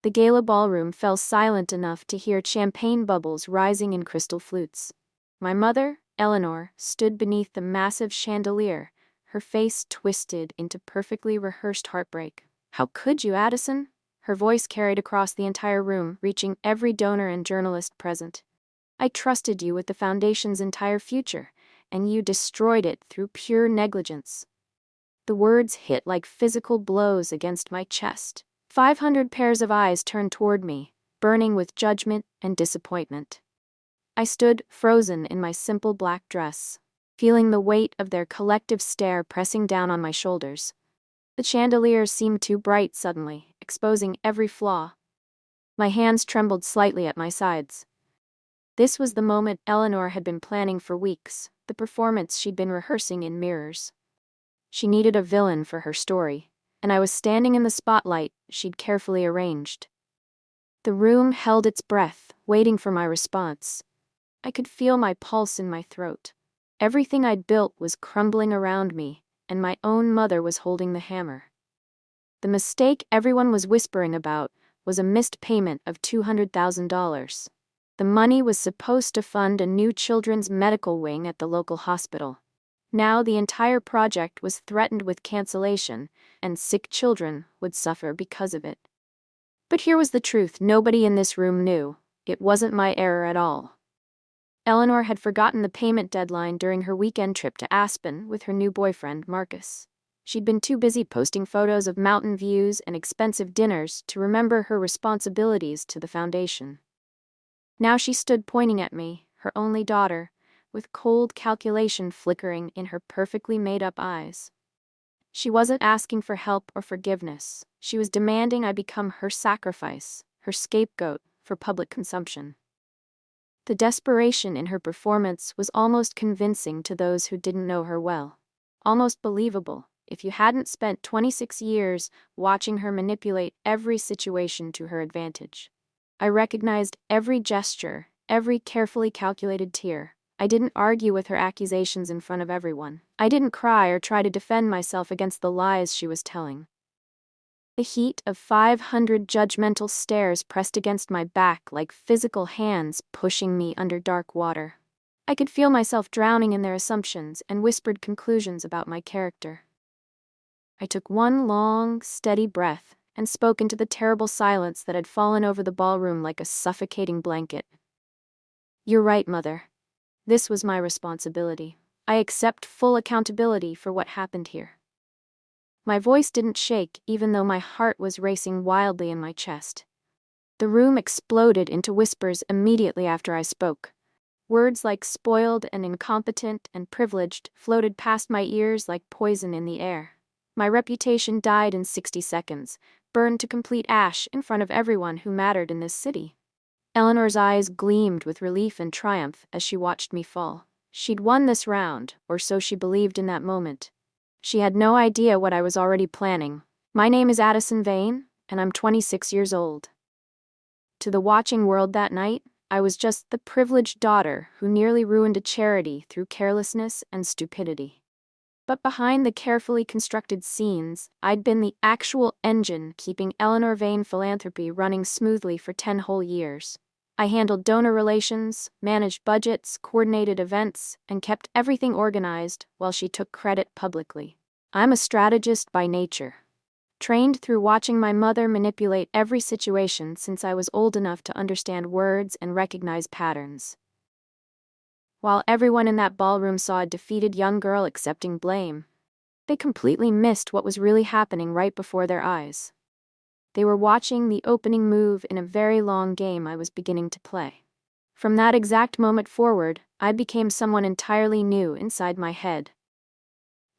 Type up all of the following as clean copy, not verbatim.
The gala ballroom fell silent enough to hear champagne bubbles rising in crystal flutes. My mother, Eleanor, stood beneath the massive chandelier, her face twisted into perfectly rehearsed heartbreak. "How could you, Addison?" Her voice carried across the entire room, reaching every donor and journalist present. "I trusted you with the foundation's entire future, and you destroyed it through pure negligence." The words hit like physical blows against my chest. 500 pairs of eyes turned toward me, burning with judgment and disappointment. I stood frozen in my simple black dress, feeling the weight of their collective stare pressing down on my shoulders. The chandelier seemed too bright suddenly, exposing every flaw. My hands trembled slightly at my sides. This was the moment Eleanor had been planning for weeks, the performance she'd been rehearsing in mirrors. She needed a villain for her story, and I was standing in the spotlight she'd carefully arranged. The room held its breath, waiting for my response. I could feel my pulse in my throat. Everything I'd built was crumbling around me, and my own mother was holding the hammer. The mistake everyone was whispering about was a missed payment of $200,000. The money was supposed to fund a new children's medical wing at the local hospital. Now the entire project was threatened with cancellation, and sick children would suffer because of it. But here was the truth nobody in this room knew. It wasn't my error at all. Eleanor had forgotten the payment deadline during her weekend trip to Aspen with her new boyfriend, Marcus. She'd been too busy posting photos of mountain views and expensive dinners to remember her responsibilities to the foundation. Now she stood pointing at me, her only daughter, with cold calculation flickering in her perfectly made-up eyes. She wasn't asking for help or forgiveness. She was demanding I become her sacrifice, her scapegoat for public consumption. The desperation in her performance was almost convincing to those who didn't know her well. Almost believable, if you hadn't spent 26 years watching her manipulate every situation to her advantage. I recognized every gesture, every carefully calculated tear. I didn't argue with her accusations in front of everyone. I didn't cry or try to defend myself against the lies she was telling. The heat of 500 judgmental stares pressed against my back like physical hands pushing me under dark water. I could feel myself drowning in their assumptions and whispered conclusions about my character. I took one long, steady breath and spoke into the terrible silence that had fallen over the ballroom like a suffocating blanket. "You're right, Mother. This was my responsibility. I accept full accountability for what happened here." My voice didn't shake, even though my heart was racing wildly in my chest. The room exploded into whispers immediately after I spoke. Words like spoiled and incompetent and privileged floated past my ears like poison in the air. My reputation died in 60 seconds, burned to complete ash in front of everyone who mattered in this city. Eleanor's eyes gleamed with relief and triumph as she watched me fall. She'd won this round, or so she believed in that moment. She had no idea what I was already planning. My name is Addison Vane, and I'm 26 years old. To the watching world that night, I was just the privileged daughter who nearly ruined a charity through carelessness and stupidity. But behind the carefully constructed scenes, I'd been the actual engine keeping Eleanor Vane philanthropy running smoothly for 10 whole years. I handled donor relations, managed budgets, coordinated events, and kept everything organized while she took credit publicly. I'm a strategist by nature, trained through watching my mother manipulate every situation since I was old enough to understand words and recognize patterns. While everyone in that ballroom saw a defeated young girl accepting blame, they completely missed what was really happening right before their eyes. They were watching the opening move in a very long game I was beginning to play. From that exact moment forward, I became someone entirely new inside my head.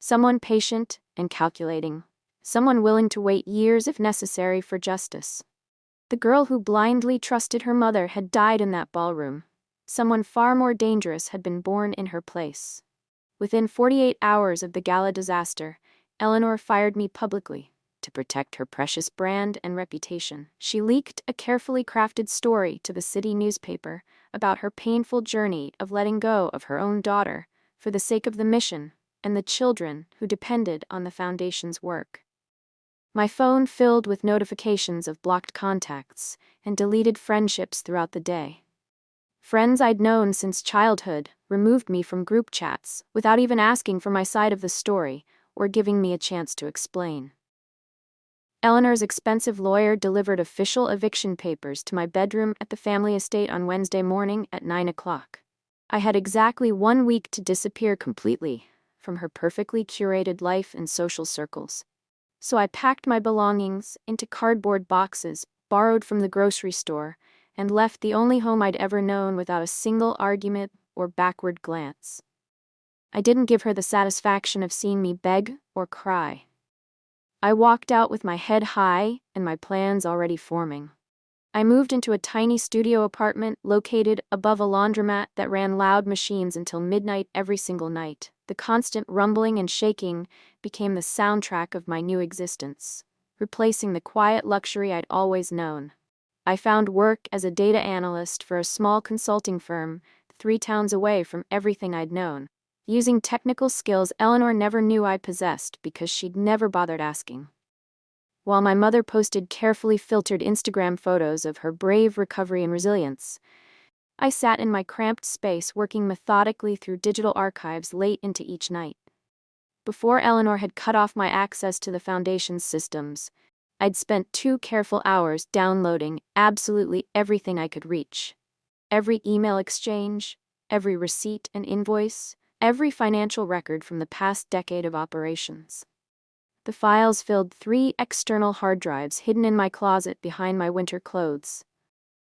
Someone patient and calculating. Someone willing to wait years if necessary for justice. The girl who blindly trusted her mother had died in that ballroom. Someone far more dangerous had been born in her place. Within 48 hours of the gala disaster, Eleanor fired me publicly. To protect her precious brand and reputation, she leaked a carefully crafted story to the city newspaper about her painful journey of letting go of her own daughter for the sake of the mission and the children who depended on the foundation's work. My phone filled with notifications of blocked contacts and deleted friendships throughout the day. Friends I'd known since childhood removed me from group chats without even asking for my side of the story or giving me a chance to explain. Eleanor's expensive lawyer delivered official eviction papers to my bedroom at the family estate on Wednesday morning at 9 o'clock. I had exactly 1 week to disappear completely from her perfectly curated life and social circles. So I packed my belongings into cardboard boxes borrowed from the grocery store and left the only home I'd ever known without a single argument or backward glance. I didn't give her the satisfaction of seeing me beg or cry. I walked out with my head high and my plans already forming. I moved into a tiny studio apartment located above a laundromat that ran loud machines until midnight every single night. The constant rumbling and shaking became the soundtrack of my new existence, replacing the quiet luxury I'd always known. I found work as a data analyst for a small consulting firm 3 towns away from everything I'd known, using technical skills Eleanor never knew I possessed because she'd never bothered asking. While my mother posted carefully filtered Instagram photos of her brave recovery and resilience, I sat in my cramped space working methodically through digital archives late into each night. Before Eleanor had cut off my access to the Foundation's systems, I'd spent 2 careful hours downloading absolutely everything I could reach. Every email exchange, every receipt and invoice, every financial record from the past decade of operations. The files filled 3 external hard drives hidden in my closet behind my winter clothes.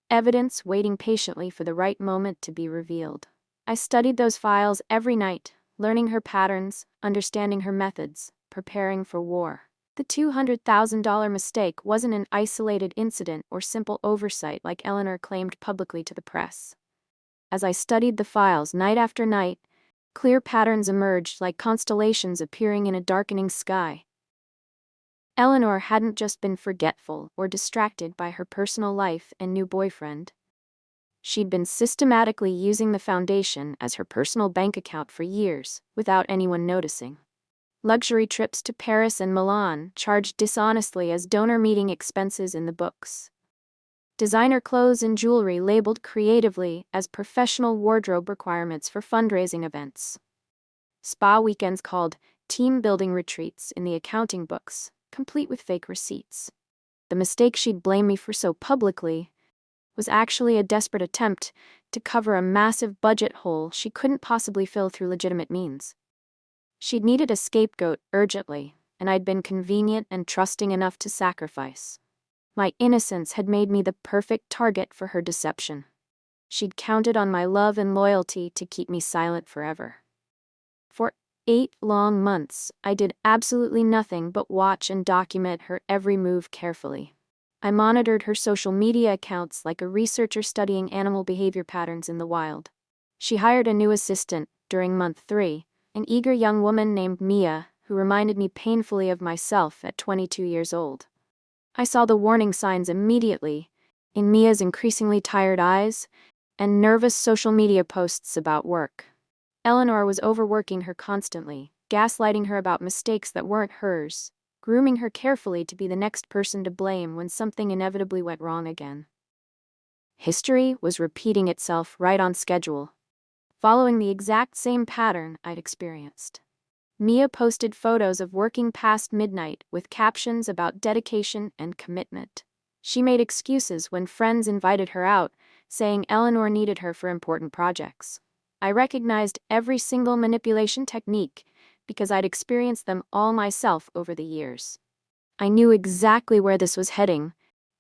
Evidence waiting patiently for the right moment to be revealed. I studied those files every night, learning her patterns, understanding her methods, preparing for war. The $200,000 mistake wasn't an isolated incident or simple oversight like Eleanor claimed publicly to the press. As I studied the files night after night, clear patterns emerged like constellations appearing in a darkening sky. Eleanor hadn't just been forgetful or distracted by her personal life and new boyfriend. She'd been systematically using the Foundation as her personal bank account for years, without anyone noticing. Luxury trips to Paris and Milan charged dishonestly as donor meeting expenses in the books. Designer clothes and jewelry labeled creatively as professional wardrobe requirements for fundraising events. Spa weekends called team-building retreats in the accounting books, complete with fake receipts. The mistake she'd blame me for so publicly was actually a desperate attempt to cover a massive budget hole she couldn't possibly fill through legitimate means. She'd needed a scapegoat urgently, and I'd been convenient and trusting enough to sacrifice. My innocence had made me the perfect target for her deception. She'd counted on my love and loyalty to keep me silent forever. For 8 long months, I did absolutely nothing but watch and document her every move carefully. I monitored her social media accounts like a researcher studying animal behavior patterns in the wild. She hired a new assistant during month 3, an eager young woman named Mia, who reminded me painfully of myself at 22 years old. I saw the warning signs immediately, in Mia's increasingly tired eyes and nervous social media posts about work. Eleanor was overworking her constantly, gaslighting her about mistakes that weren't hers, grooming her carefully to be the next person to blame when something inevitably went wrong again. History was repeating itself right on schedule, following the exact same pattern I'd experienced. Mia posted photos of working past midnight with captions about dedication and commitment. She made excuses when friends invited her out, saying Eleanor needed her for important projects. I recognized every single manipulation technique because I'd experienced them all myself over the years. I knew exactly where this was heading,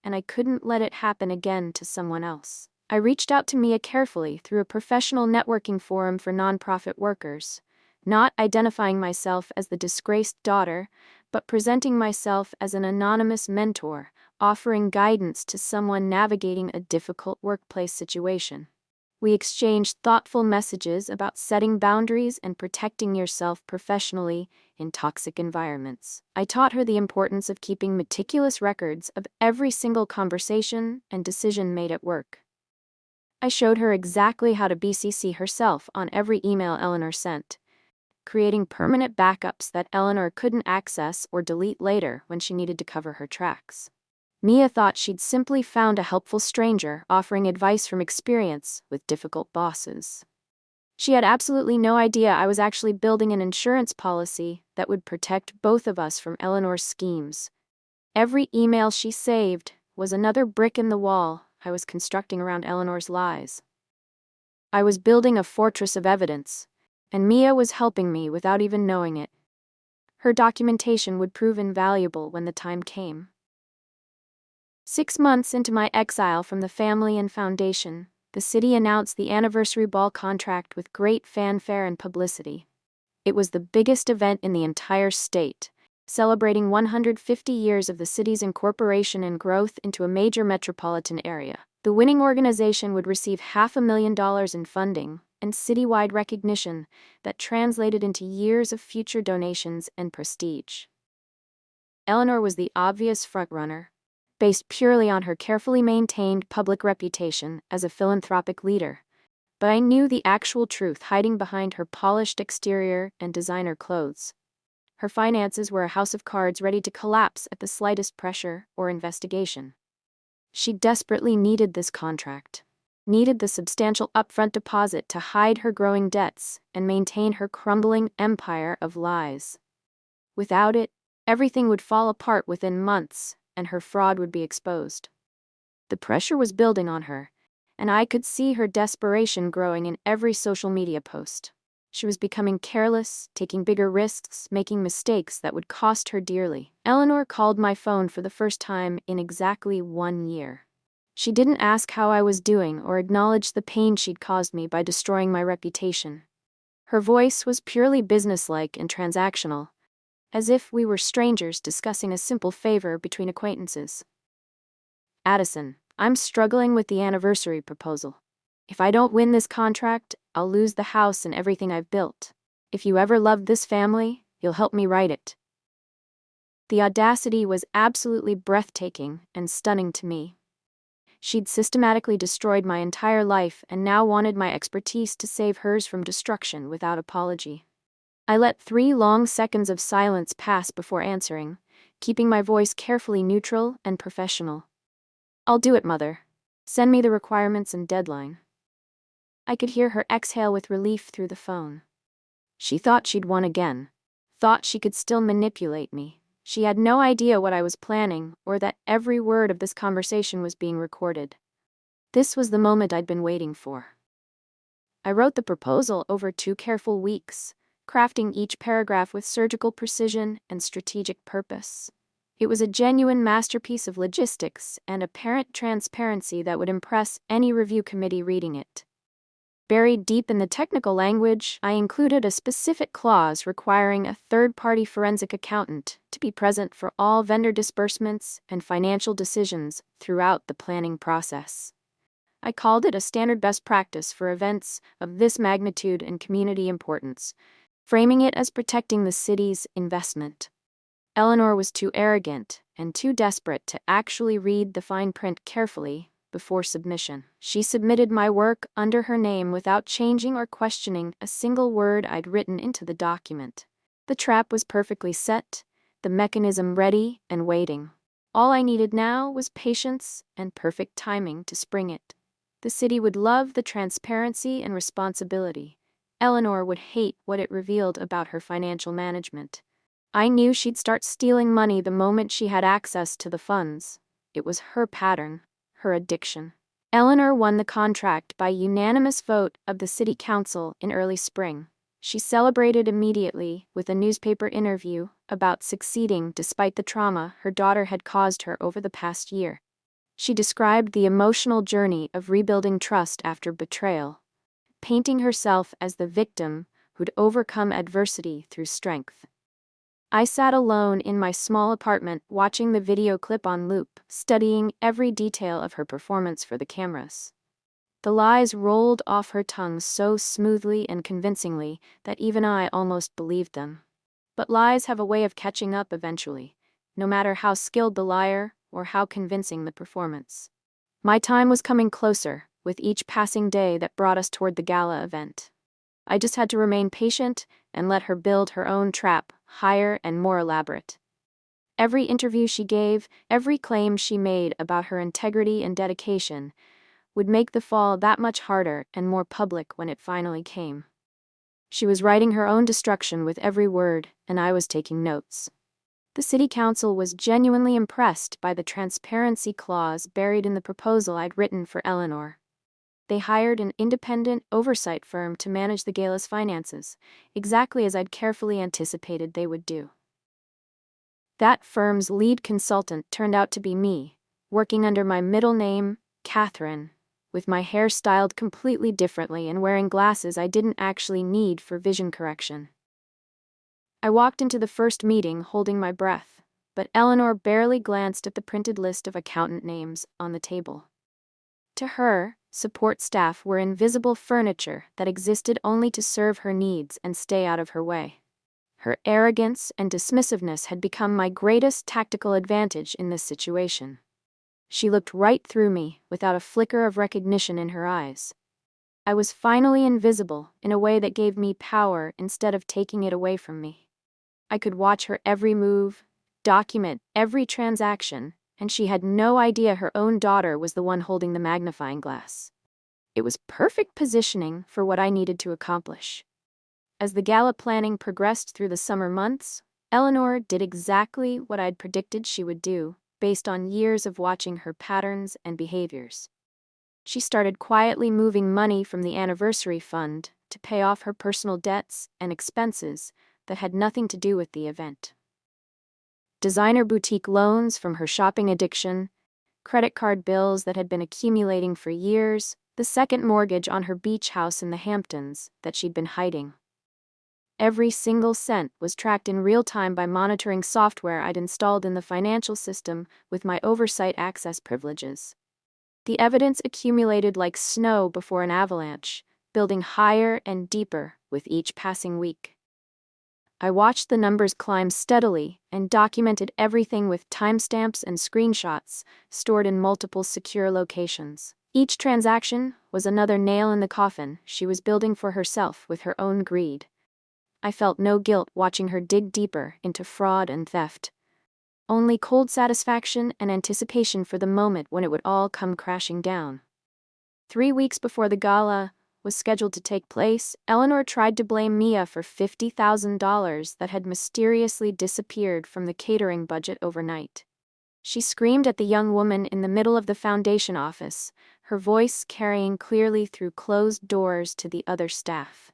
and I couldn't let it happen again to someone else. I reached out to Mia carefully through a professional networking forum for nonprofit workers, not identifying myself as the disgraced daughter, but presenting myself as an anonymous mentor, offering guidance to someone navigating a difficult workplace situation. We exchanged thoughtful messages about setting boundaries and protecting yourself professionally in toxic environments. I taught her the importance of keeping meticulous records of every single conversation and decision made at work. I showed her exactly how to BCC herself on every email Eleanor sent, creating permanent backups that Eleanor couldn't access or delete later when she needed to cover her tracks. Mia thought she'd simply found a helpful stranger offering advice from experience with difficult bosses. She had absolutely no idea I was actually building an insurance policy that would protect both of us from Eleanor's schemes. Every email she saved was another brick in the wall I was constructing around Eleanor's lies. I was building a fortress of evidence, and Mia was helping me without even knowing it. Her documentation would prove invaluable when the time came. 6 months into my exile from the family and foundation, the city announced the anniversary ball contract with great fanfare and publicity. It was the biggest event in the entire state, celebrating 150 years of the city's incorporation and growth into a major metropolitan area. The winning organization would receive $500,000 in funding and citywide recognition that translated into years of future donations and prestige. Eleanor was the obvious frontrunner, based purely on her carefully maintained public reputation as a philanthropic leader, but I knew the actual truth hiding behind her polished exterior and designer clothes. Her finances were a house of cards ready to collapse at the slightest pressure or investigation. She desperately needed this contract, needed the substantial upfront deposit to hide her growing debts and maintain her crumbling empire of lies. Without it, everything would fall apart within months, and her fraud would be exposed. The pressure was building on her, and I could see her desperation growing in every social media post. She was becoming careless, taking bigger risks, making mistakes that would cost her dearly. Eleanor called my phone for the first time in exactly 1 year. She didn't ask how I was doing or acknowledge the pain she'd caused me by destroying my reputation. Her voice was purely businesslike and transactional, as if we were strangers discussing a simple favor between acquaintances. "Addison, I'm struggling with the anniversary proposal. If I don't win this contract, I'll lose the house and everything I've built. If you ever loved this family, you'll help me write it." The audacity was absolutely breathtaking and stunning to me. She'd systematically destroyed my entire life and now wanted my expertise to save hers from destruction without apology. I let 3 long seconds of silence pass before answering, keeping my voice carefully neutral and professional. "I'll do it, Mother. Send me the requirements and deadline." I could hear her exhale with relief through the phone. She thought she'd won again, thought she could still manipulate me. She had no idea what I was planning or that every word of this conversation was being recorded. This was the moment I'd been waiting for. I wrote the proposal over 2 careful weeks, crafting each paragraph with surgical precision and strategic purpose. It was a genuine masterpiece of logistics and apparent transparency that would impress any review committee reading it. Buried deep in the technical language, I included a specific clause requiring a third-party forensic accountant to be present for all vendor disbursements and financial decisions throughout the planning process. I called it a standard best practice for events of this magnitude and community importance, framing it as protecting the city's investment. Eleanor was too arrogant and too desperate to actually read the fine print carefully before submission. She submitted my work under her name without changing or questioning a single word I'd written into the document. The trap was perfectly set, the mechanism ready and waiting. All I needed now was patience and perfect timing to spring it. The city would love the transparency and responsibility. Eleanor would hate what it revealed about her financial management. I knew she'd start stealing money the moment she had access to the funds. It was her pattern, her addiction. Eleanor won the contract by unanimous vote of the city council in early spring. She celebrated immediately with a newspaper interview about succeeding despite the trauma her daughter had caused her over the past year. She described the emotional journey of rebuilding trust after betrayal, painting herself as the victim who'd overcome adversity through strength. I sat alone in my small apartment watching the video clip on loop, studying every detail of her performance for the cameras. The lies rolled off her tongue so smoothly and convincingly that even I almost believed them. But lies have a way of catching up eventually, no matter how skilled the liar or how convincing the performance. My time was coming closer, with each passing day that brought us toward the gala event. I just had to remain patient and let her build her own trap, higher and more elaborate. Every interview she gave, every claim she made about her integrity and dedication, would make the fall that much harder and more public when it finally came. She was writing her own destruction with every word, and I was taking notes. The city council was genuinely impressed by the transparency clause buried in the proposal I'd written for Eleanor. They hired an independent oversight firm to manage the gala's finances, exactly as I'd carefully anticipated they would do. That firm's lead consultant turned out to be me, working under my middle name, Catherine, with my hair styled completely differently and wearing glasses I didn't actually need for vision correction. I walked into the first meeting holding my breath, but Eleanor barely glanced at the printed list of accountant names on the table. To her, support staff were invisible furniture that existed only to serve her needs and stay out of her way. Her arrogance and dismissiveness had become my greatest tactical advantage in this situation. She looked right through me, without a flicker of recognition in her eyes. I was finally invisible in a way that gave me power instead of taking it away from me. I could watch her every move, document every transaction, and she had no idea her own daughter was the one holding the magnifying glass. It was perfect positioning for what I needed to accomplish. As the gala planning progressed through the summer months, Eleanor did exactly what I'd predicted she would do, based on years of watching her patterns and behaviors. She started quietly moving money from the anniversary fund to pay off her personal debts and expenses that had nothing to do with the event. Designer boutique loans from her shopping addiction, credit card bills that had been accumulating for years, the second mortgage on her beach house in the Hamptons that she'd been hiding. Every single cent was tracked in real time by monitoring software I'd installed in the financial system with my oversight access privileges. The evidence accumulated like snow before an avalanche, building higher and deeper with each passing week. I watched the numbers climb steadily and documented everything with timestamps and screenshots stored in multiple secure locations. Each transaction was another nail in the coffin she was building for herself with her own greed. I felt no guilt watching her dig deeper into fraud and theft. Only cold satisfaction and anticipation for the moment when it would all come crashing down. 3 weeks before the gala was scheduled to take place, Eleanor tried to blame Mia for $50,000 that had mysteriously disappeared from the catering budget overnight. She screamed at the young woman in the middle of the foundation office, her voice carrying clearly through closed doors to the other staff.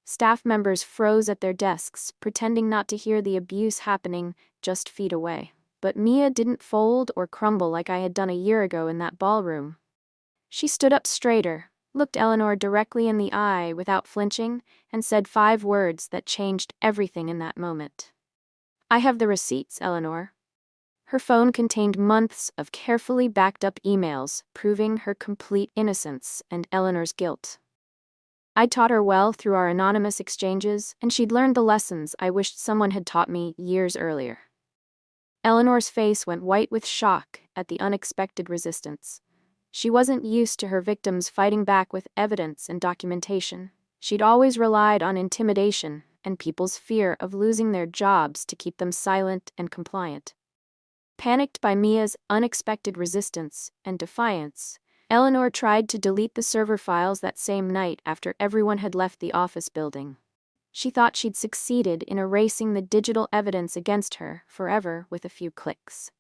Staff members froze at their desks, pretending not to hear the abuse happening just feet away. But Mia didn't fold or crumble like I had done a year ago in that ballroom. She stood up straighter, looked Eleanor directly in the eye without flinching, and said 5 words that changed everything in that moment. "I have the receipts, Eleanor." Her phone contained months of carefully backed up emails proving her complete innocence and Eleanor's guilt. I'd taught her well through our anonymous exchanges, and she'd learned the lessons I wished someone had taught me years earlier. Eleanor's face went white with shock at the unexpected resistance. She wasn't used to her victims fighting back with evidence and documentation. She'd always relied on intimidation and people's fear of losing their jobs to keep them silent and compliant. Panicked by Mia's unexpected resistance and defiance, Eleanor tried to delete the server files that same night after everyone had left the office building. She thought she'd succeeded in erasing the digital evidence against her forever with a few clicks.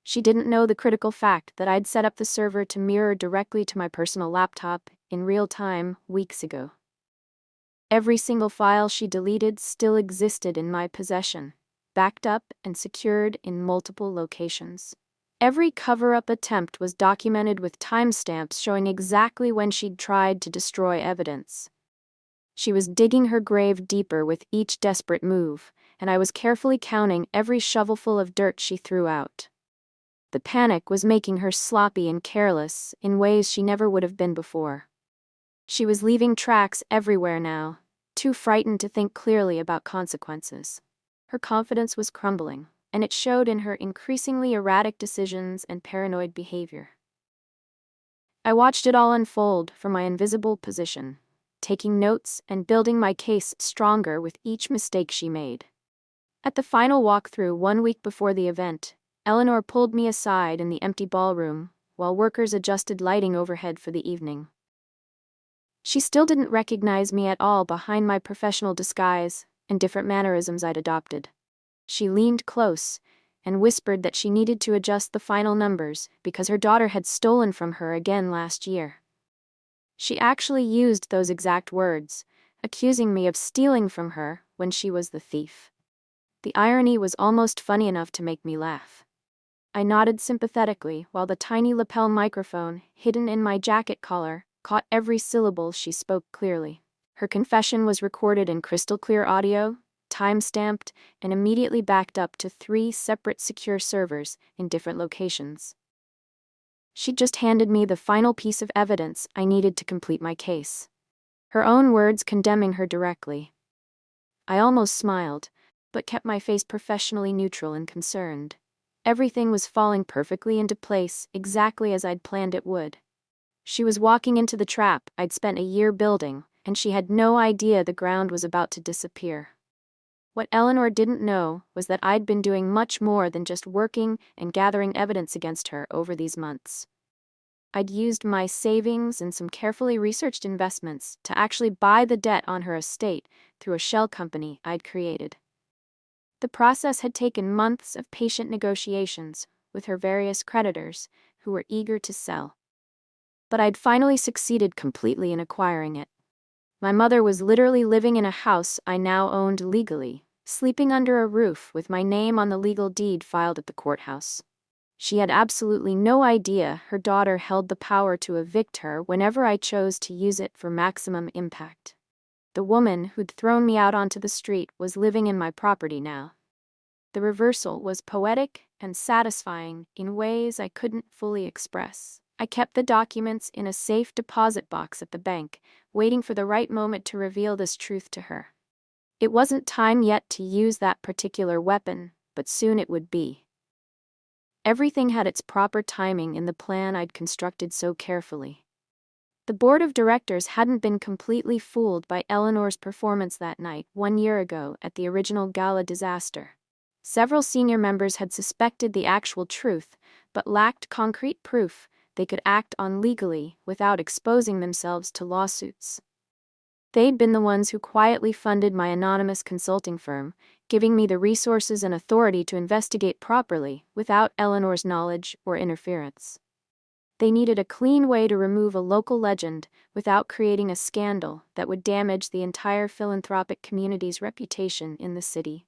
She didn't know the critical fact that I'd set up the server to mirror directly to my personal laptop in real time weeks ago. Every single file she deleted still existed in my possession, backed up and secured in multiple locations. Every cover-up attempt was documented with timestamps showing exactly when she'd tried to destroy evidence. She was digging her grave deeper with each desperate move, and I was carefully counting every shovelful of dirt she threw out. The panic was making her sloppy and careless in ways she never would have been before. She was leaving tracks everywhere now, too frightened to think clearly about consequences. Her confidence was crumbling, and it showed in her increasingly erratic decisions and paranoid behavior. I watched it all unfold from my invisible position, taking notes and building my case stronger with each mistake she made. At the final walkthrough 1 week before the event, Eleanor pulled me aside in the empty ballroom while workers adjusted lighting overhead for the evening. She still didn't recognize me at all behind my professional disguise and different mannerisms I'd adopted. She leaned close and whispered that she needed to adjust the final numbers because her daughter had stolen from her again last year. She actually used those exact words, accusing me of stealing from her when she was the thief. The irony was almost funny enough to make me laugh. I nodded sympathetically while the tiny lapel microphone, hidden in my jacket collar, caught every syllable she spoke clearly. Her confession was recorded in crystal clear audio, time-stamped, and immediately backed up to 3 separate secure servers in different locations. She'd just handed me the final piece of evidence I needed to complete my case. Her own words condemning her directly. I almost smiled, but kept my face professionally neutral and concerned. Everything was falling perfectly into place, exactly as I'd planned it would. She was walking into the trap I'd spent a year building, and she had no idea the ground was about to disappear. What Eleanor didn't know was that I'd been doing much more than just working and gathering evidence against her over these months. I'd used my savings and some carefully researched investments to actually buy the debt on her estate through a shell company I'd created. The process had taken months of patient negotiations with her various creditors who were eager to sell. But I'd finally succeeded completely in acquiring it. My mother was literally living in a house I now owned legally, sleeping under a roof with my name on the legal deed filed at the courthouse. She had absolutely no idea her daughter held the power to evict her whenever I chose to use it for maximum impact. The woman who'd thrown me out onto the street was living in my property now. The reversal was poetic and satisfying in ways I couldn't fully express. I kept the documents in a safe deposit box at the bank, waiting for the right moment to reveal this truth to her. It wasn't time yet to use that particular weapon, but soon it would be. Everything had its proper timing in the plan I'd constructed so carefully. The board of directors hadn't been completely fooled by Eleanor's performance that night 1 year ago at the original gala disaster. Several senior members had suspected the actual truth, but lacked concrete proof they could act on legally without exposing themselves to lawsuits. They'd been the ones who quietly funded my anonymous consulting firm, giving me the resources and authority to investigate properly without Eleanor's knowledge or interference. They needed a clean way to remove a local legend without creating a scandal that would damage the entire philanthropic community's reputation in the city.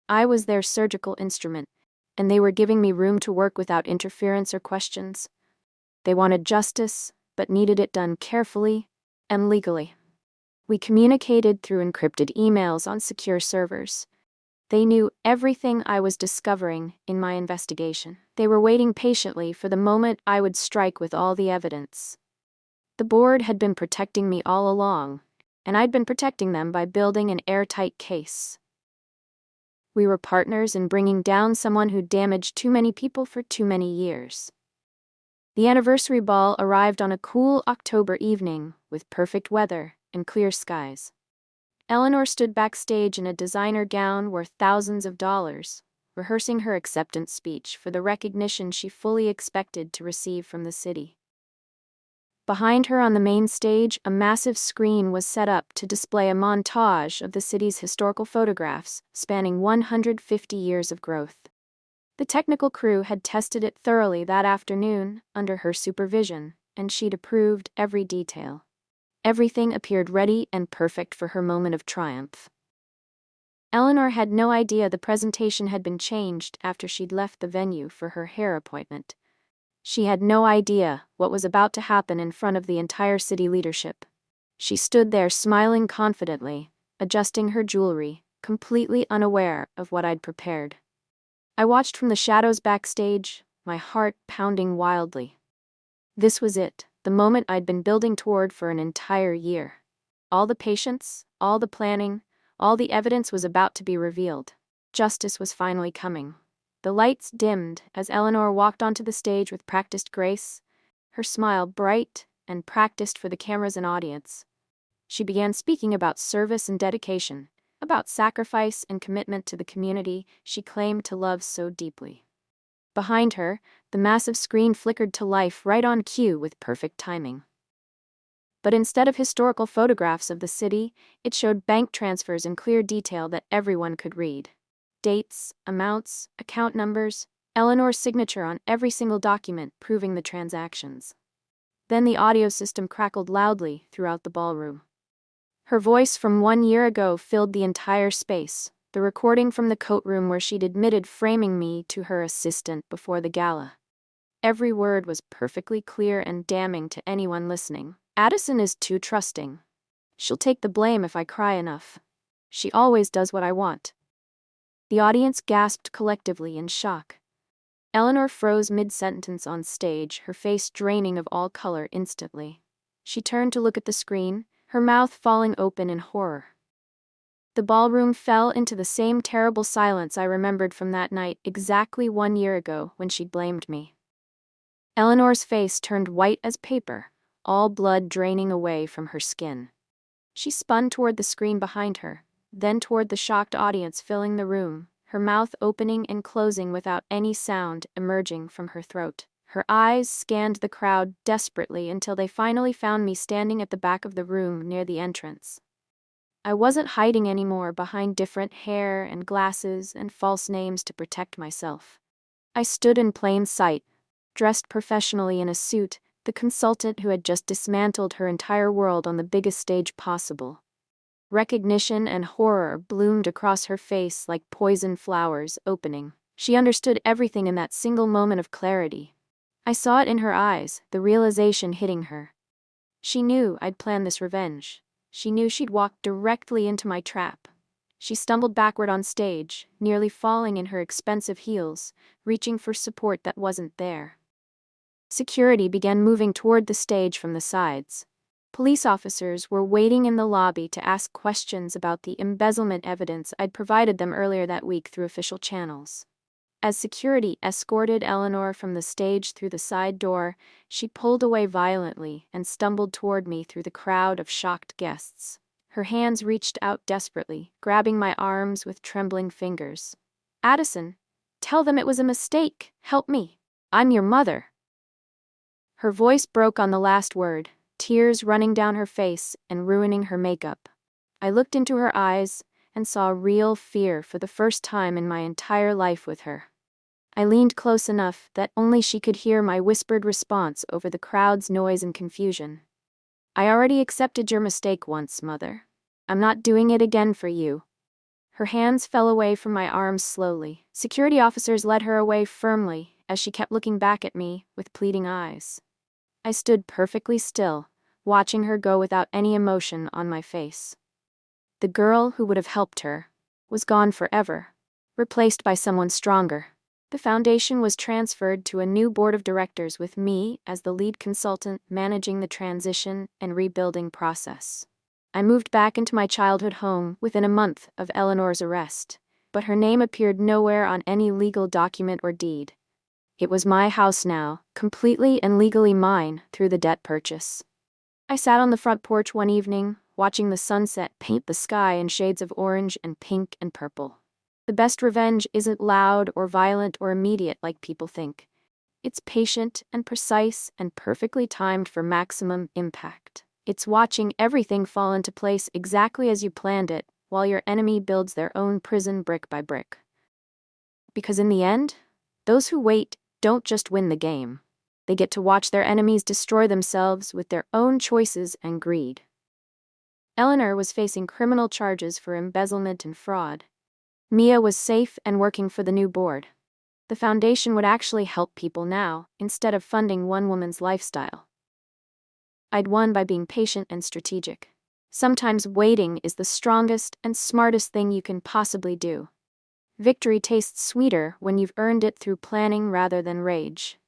I was their surgical instrument, and they were giving me room to work without interference or questions. They wanted justice, but needed it done carefully and legally. We communicated through encrypted emails on secure servers. They knew everything I was discovering in my investigation. They were waiting patiently for the moment I would strike with all the evidence. The board had been protecting me all along, and I'd been protecting them by building an airtight case. We were partners in bringing down someone who'd damaged too many people for too many years. The anniversary ball arrived on a cool October evening with perfect weather and clear skies. Eleanor stood backstage in a designer gown worth thousands of dollars, rehearsing her acceptance speech for the recognition she fully expected to receive from the city. Behind her on the main stage, a massive screen was set up to display a montage of the city's historical photographs spanning 150 years of growth. The technical crew had tested it thoroughly that afternoon under her supervision, and she'd approved every detail. Everything appeared ready and perfect for her moment of triumph. Eleanor had no idea the presentation had been changed after she'd left the venue for her hair appointment. She had no idea what was about to happen in front of the entire city leadership. She stood there smiling confidently, adjusting her jewelry, completely unaware of what I'd prepared. I watched from the shadows backstage, my heart pounding wildly. This was it, the moment I'd been building toward for an entire year. All the patience, all the planning, all the evidence was about to be revealed. Justice was finally coming. The lights dimmed as Eleanor walked onto the stage with practiced grace, her smile bright and practiced for the cameras and audience. She began speaking about service and dedication, about sacrifice and commitment to the community she claimed to love so deeply. Behind her, the massive screen flickered to life right on cue with perfect timing. But instead of historical photographs of the city, it showed bank transfers in clear detail that everyone could read. Dates, amounts, account numbers, Eleanor's signature on every single document proving the transactions. Then the audio system crackled loudly throughout the ballroom. Her voice from 1 year ago filled the entire space, the recording from the coat room where she'd admitted framing me to her assistant before the gala. Every word was perfectly clear and damning to anyone listening. Addison is too trusting. She'll take the blame if I cry enough. She always does what I want. The audience gasped collectively in shock. Eleanor froze mid-sentence on stage, her face draining of all color instantly. She turned to look at the screen, her mouth falling open in horror. The ballroom fell into the same terrible silence I remembered from that night exactly 1 year ago when she blamed me. Eleanor's face turned white as paper, all blood draining away from her skin. She spun toward the screen behind her, then toward the shocked audience filling the room, her mouth opening and closing without any sound emerging from her throat. Her eyes scanned the crowd desperately until they finally found me standing at the back of the room near the entrance. I wasn't hiding anymore behind different hair and glasses and false names to protect myself. I stood in plain sight, dressed professionally in a suit, the consultant who had just dismantled her entire world on the biggest stage possible. Recognition and horror bloomed across her face like poison flowers opening. She understood everything in that single moment of clarity. I saw it in her eyes, the realization hitting her. She knew I'd planned this revenge. She knew she'd walked directly into my trap. She stumbled backward on stage, nearly falling in her expensive heels, reaching for support that wasn't there. Security began moving toward the stage from the sides. Police officers were waiting in the lobby to ask questions about the embezzlement evidence I'd provided them earlier that week through official channels. As security escorted Eleanor from the stage through the side door, she pulled away violently and stumbled toward me through the crowd of shocked guests. Her hands reached out desperately, grabbing my arms with trembling fingers. "Addison, tell them it was a mistake. Help me. I'm your mother." Her voice broke on the last word, tears running down her face and ruining her makeup. I looked into her eyes and saw real fear for the first time in my entire life with her. I leaned close enough that only she could hear my whispered response over the crowd's noise and confusion. "I already accepted your mistake once, Mother. I'm not doing it again for you." Her hands fell away from my arms slowly. Security officers led her away firmly as she kept looking back at me with pleading eyes. I stood perfectly still, watching her go without any emotion on my face. The girl who would have helped her was gone forever, replaced by someone stronger. The foundation was transferred to a new board of directors with me as the lead consultant managing the transition and rebuilding process. I moved back into my childhood home within a month of Eleanor's arrest, but her name appeared nowhere on any legal document or deed. It was my house now, completely and legally mine through the debt purchase. I sat on the front porch one evening, watching the sunset paint the sky in shades of orange and pink and purple. The best revenge isn't loud or violent or immediate like people think. It's patient and precise and perfectly timed for maximum impact. It's watching everything fall into place exactly as you planned it, while your enemy builds their own prison brick by brick. Because in the end, those who wait don't just win the game. They get to watch their enemies destroy themselves with their own choices and greed. Eleanor was facing criminal charges for embezzlement and fraud. Mia was safe and working for the new board. The foundation would actually help people now, instead of funding one woman's lifestyle. I'd won by being patient and strategic. Sometimes waiting is the strongest and smartest thing you can possibly do. Victory tastes sweeter when you've earned it through planning rather than rage.